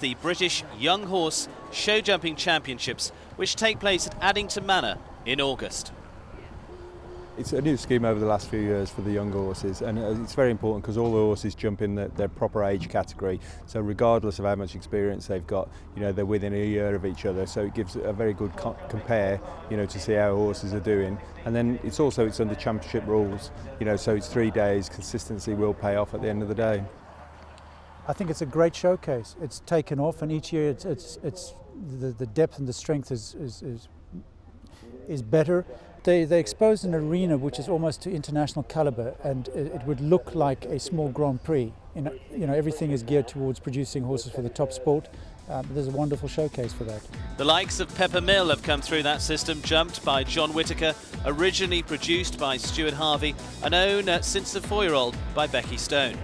the British Young Horse Showjumping Championships, which take place at Addington Manor in August. It's a new scheme over the last few years for the young horses, and it's very important because all the horses jump in their proper age category. So regardless of how much experience they've got, they're within a year of each other. So it gives a very good compare, to see how horses are doing. And then it's under championship rules, so it's 3 days. Consistency will pay off at the end of the day. I think it's a great showcase. It's taken off, and each year it's the depth and the strength is better. They exposed an arena which is almost to international caliber, and it would look like a small Grand Prix. Everything is geared towards producing horses for the top sport. There's a wonderful showcase for that. The likes of Pippa have come through that system, jumped by John Whittaker, originally produced by Stuart Harvey, and owned since the 4-year-old by Becky Stone.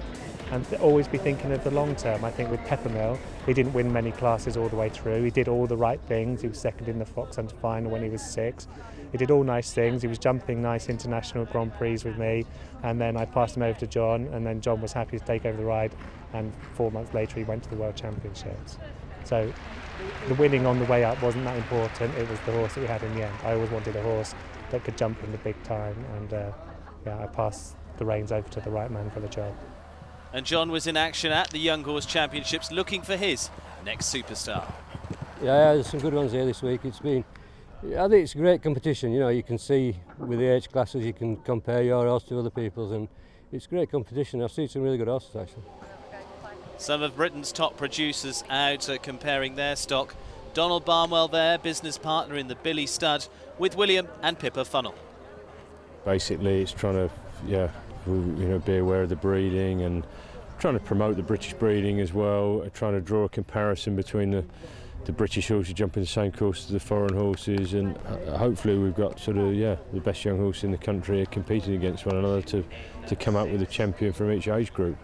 And always be thinking of the long term. I think with Pippa, he didn't win many classes all the way through. He did all the right things. He was second in the Fox Hunter final when he was 6. He did all nice things. He was jumping nice international Grand Prix with me, and then I passed him over to John, and then John was happy to take over the ride, and 4 months later he went to the World Championships. So the winning on the way up wasn't that important. It was the horse that we had in the end. I always wanted a horse that could jump in the big time, and I passed the reins over to the right man for the job. And John was in action at the Young Horse Championships looking for his next superstar. Yeah, there's some good ones here this week. I think it's a great competition. You can see with the age classes, you can compare your horse to other people's, and it's great competition. I've seen some really good horses actually. Some of Britain's top producers out comparing their stock. Donald Barnwell there, business partner in the Billy Stud, with William and Pippa FUNNELL. Basically, it's trying to, be aware of the breeding and trying to promote the British breeding as well, trying to draw a comparison between the British horses jumping the same course as the foreign horses, and hopefully we've got the best young horse in the country competing against one another to come up with a champion from each age group.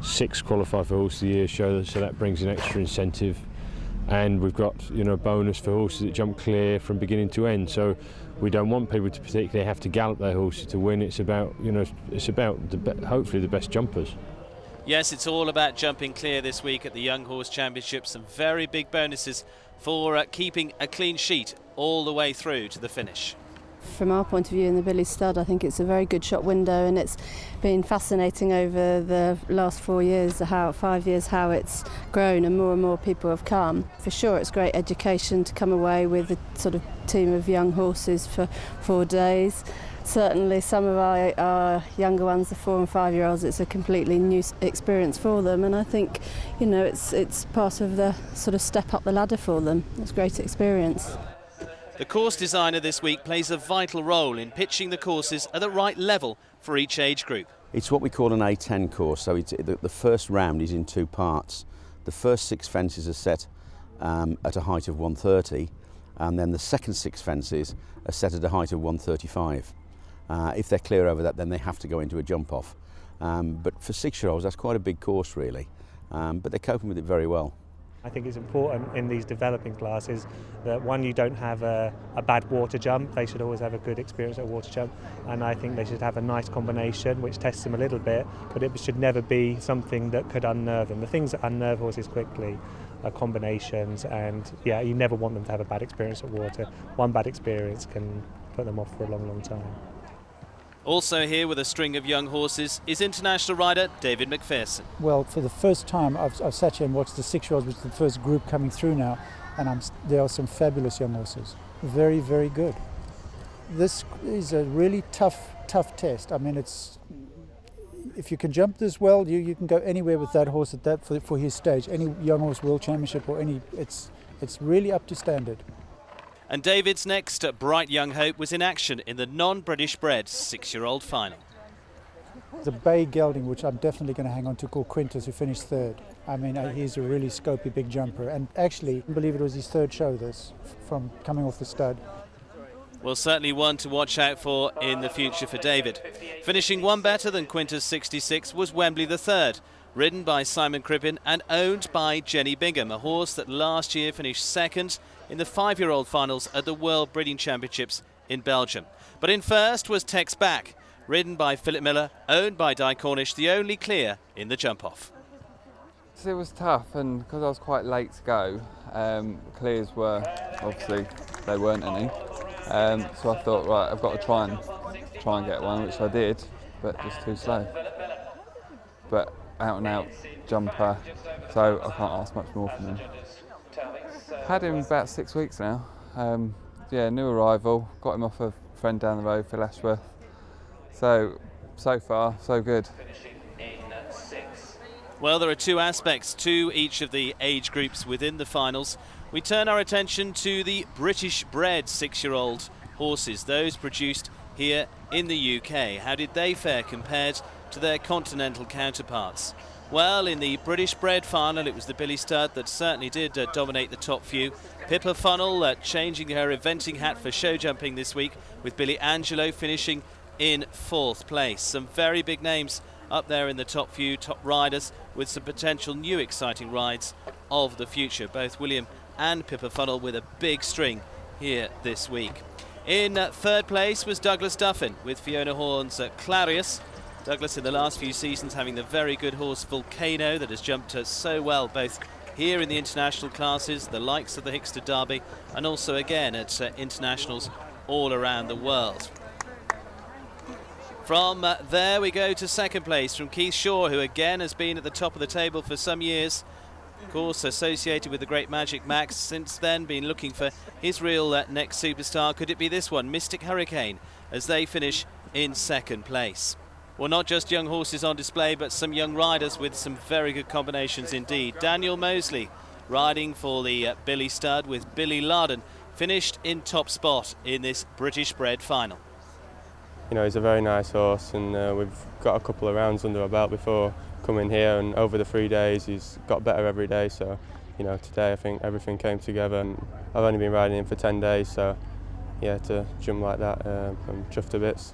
6 qualify for Horse of the Year show, so that brings an extra incentive, and we've got a bonus for horses that jump clear from beginning to end. So we don't want people to particularly have to gallop their horses to win. It's about hopefully the best jumpers. Yes, it's all about jumping clear this week at the Young Horse Championships. Some very big bonuses for keeping a clean sheet all the way through to the finish. From our point of view in the Billy Stud, I think it's a very good shot window, and it's been fascinating over the last 5 years how it's grown and more people have come. For sure, it's great education to come away with a sort of team of young horses for 4 days. Certainly some of our younger ones, the 4 and 5-year-olds, it's a completely new experience for them, and I think it's part of the sort of step up the ladder for them. It's a great experience. The course designer this week plays a vital role in pitching the courses at the right level for each age group. It's what we call an A10 course, so the first round is in 2 parts. The first 6 fences are set at a height of 130, and then the second 6 fences are set at a height of 135. If they're clear over that, then they have to go into a jump off. But for 6-year-olds, that's quite a big course really, but they're coping with it very well. I think it's important in these developing classes that, one, you don't have a bad water jump. They should always have a good experience at a water jump, and I think they should have a nice combination which tests them a little bit, but it should never be something that could unnerve them. The things that unnerve horses quickly are combinations, and you never want them to have a bad experience at water. One bad experience can put them off for a long time. Also here with a string of young horses is international rider David McPherson. Well, for the first time I've sat here and watched the 6-year-olds, which is the first group coming through now, and there are some fabulous young horses. Very, very good. This is a really tough test. I mean, if you can jump this well, you can go anywhere with that horse for his stage. Any young horse world championship or it's really up to standard. And David's next bright young hope was in action in the non-British bred 6-year-old final. There's a bay gelding which I'm definitely going to hang on to, called Quintus, who finished 3rd. I mean, he's a really scopy big jumper, and actually, I believe it was his 3rd show from coming off the stud. Well, certainly one to watch out for in the future for David. Finishing one better than Quintus 66 was Wembley the 3rd, ridden by Simon CRIPPEN and owned by Jenny Bingham, a horse that last year finished 2nd in the 5-year-old finals at the World Breeding Championships in Belgium. But in first was Tex Back, ridden by Phillip, owned by Di Cornish, the only clear in the jump-off. So it was tough, and because I was quite late to go, clears were, obviously, they weren't any. So I thought, right, I've got to try and get one, which I did, but just too slow. But out and out jumper, so I can't ask much more from him. Had him about 6 weeks now. Yeah, new arrival, got him off a friend down the road, Phil Ashworth. So far, so good. Well, there are two aspects to each of the age groups within the finals. We turn our attention to the British bred 6-year-old horses, those produced here in the UK. How did they fare compared to their continental counterparts? Well, in the British bred final, it was the Billy Stud that certainly did dominate the top few. Pippa Funnell changing her eventing hat for show jumping this week, with Billy Angelo finishing in 4th place. Some very big names up there in the top few, top riders with some potential new exciting rides of the future. Both William and Pippa Funnell with a big string here this week. In 3rd place was Douglas Duffin with Fiona Horn's CLARIUS. Douglas in the last few seasons having the very good horse Volcano that has jumped so well both here in the international classes, the likes of the Hickster Derby, and also again at internationals all around the world. From there we go to 2nd place from Keith Shaw, who again has been at the top of the table for some years. Of course, associated with the great Magic Max, since then been looking for his real next superstar. Could it be this one, Mystic Hurricane, as they finish in 2nd place? Well, not just young horses on display, but some young riders with some very good combinations indeed. Daniel Moseley, riding for the Billy Stud with Billy LADEN, finished in top spot in this British bred final. You know, he's a very nice horse, and we've got a couple of rounds under our belt before coming here, and over the 3 days he's got better every day. So, you know, today I think everything came together, and I've only been riding him for 10 days, so yeah, to jump like that, I'm chuffed to bits.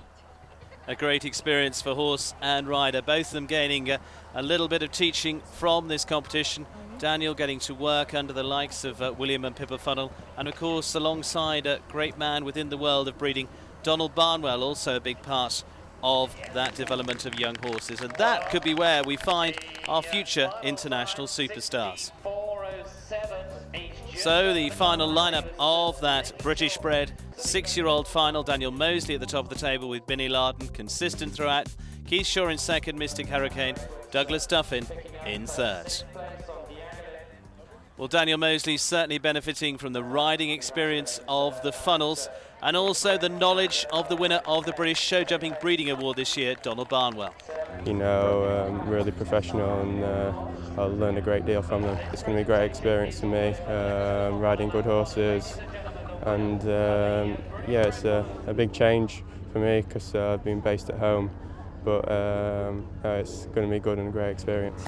A great experience for horse and rider, both of them gaining a little bit of teaching from this competition. Daniel getting to work under the likes of William and Pippa Funnell, and of course alongside a great man within the world of breeding, Donald Barnwell, also a big part of that development of young horses, and that could be where we find our future international superstars. So the final lineup of that British bred 6-year-old final: Daniel Moseley at the top of the table with Billy LADEN, consistent throughout, Keith Shaw in 2nd, Mystic Hurricane, Douglas Duffin in 3rd. Well, Daniel Moseley certainly benefiting from the riding experience of the funnels, and also the knowledge of the winner of the British Show Jumping Breeding Award this year, Donald Barnwell. You know, really professional, and I'll learn a great deal from them. It's going to be a great experience for me, riding good horses, and yeah, it's a big change for me because I've been based at home, but it's going to be good and a great experience.